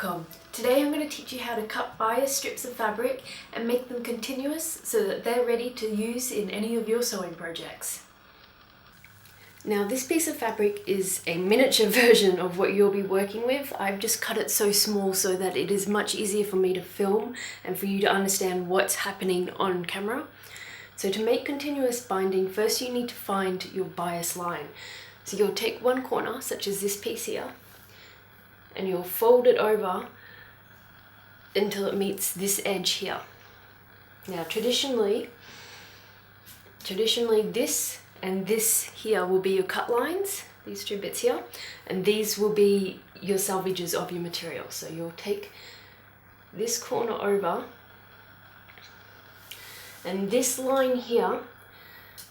wrinkle.com. Today I'm going to teach you how to cut bias strips of fabric and make them continuous so that they're ready to use in any of your sewing projects. Now this piece of fabric is a miniature version of what you'll be working with. I've just cut it so small so that it is much easier for me to film and for you to understand what's happening on camera. So to make continuous binding, first you need to find your bias line. So you'll take one corner, such as this piece here, and you'll fold it over until it meets this edge here. Now traditionally this and this here will be your cut lines, these two bits here, and these will be your salvages of your material. So you'll take this corner over, and this line here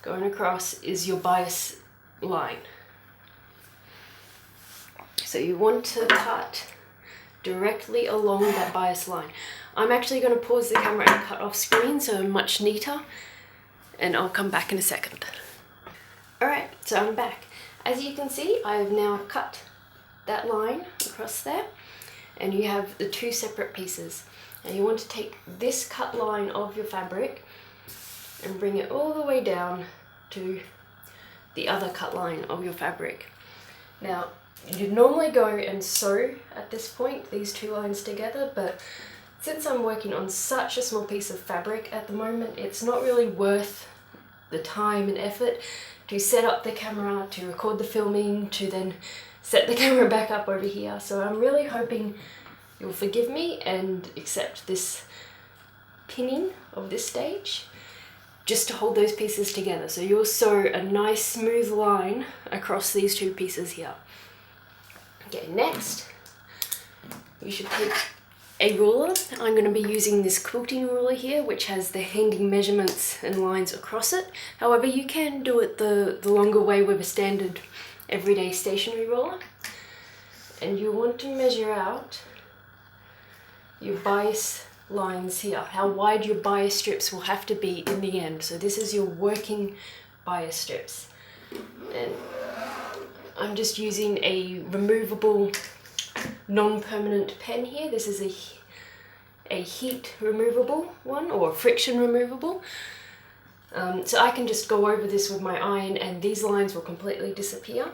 going across is your bias line. So you want to cut directly along that bias line. I'm actually going to pause the camera and cut off screen so I'm much neater, and I'll come back in a second. Alright, so I'm back. As you can see, I have now cut that line across there, and you have the two separate pieces. And you want to take this cut line of your fabric and bring it all the way down to the other cut line of your fabric. Now, you'd normally go and sew at this point these two lines together, but since I'm working on such a small piece of fabric at the moment, it's not really worth the time and effort to set up the camera, to record the filming, to then set the camera back up over here. So I'm really hoping you'll forgive me and accept this pinning of this stage just to hold those pieces together. So you'll sew a nice smooth line across these two pieces here. Okay, next you should take a ruler. I'm going to be using this quilting ruler here, which has the hanging measurements and lines across it. However, you can do it the longer way with a standard everyday stationary ruler. And you want to measure out your bias lines here, how wide your bias strips will have to be in the end. So this is your working bias strips. And I'm just using a removable non-permanent pen here. This is a heat removable one, or friction removable. So I can just go over this with my iron and these lines will completely disappear.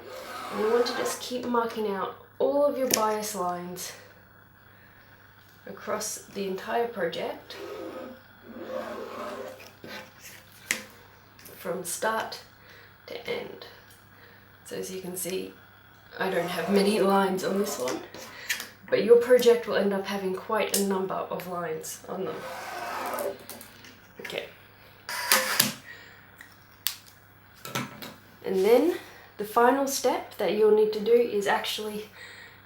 And you want to just keep marking out all of your bias lines across the entire project from start to end. So as you can see, I don't have many lines on this one, but your project will end up having quite a number of lines on them. Okay. And then the final step that you'll need to do is actually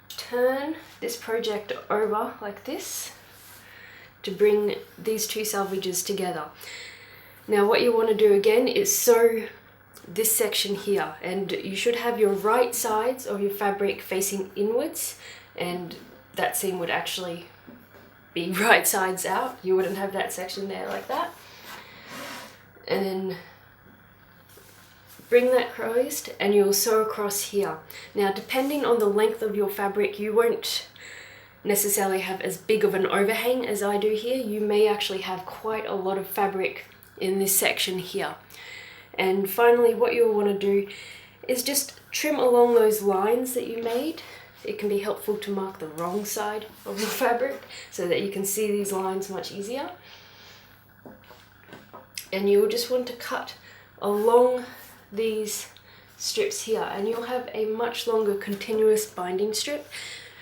turn this project over like this to bring these two salvages together. Now what you want to do again is sew this section here, and you should have your right sides of your fabric facing inwards, and that seam would actually be right sides out. You wouldn't have that section there like that. And then bring that closed and you'll sew across here. Now depending on the length of your fabric, you won't necessarily have as big of an overhang as I do here. You may actually have quite a lot of fabric in this section here. And finally, what you'll want to do is just trim along those lines that you made. It can be helpful to mark the wrong side of your fabric so that you can see these lines much easier. And you'll just want to cut along these strips here, and you'll have a much longer continuous binding strip.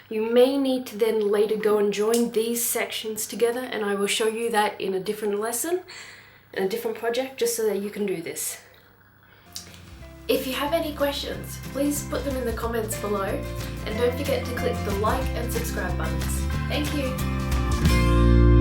You may need to then later go and join these sections together, and I will show you that in a different lesson, in a different project, just so that you can do this. If you have any questions, please put them in the comments below, and don't forget to click the like and subscribe buttons. Thank you!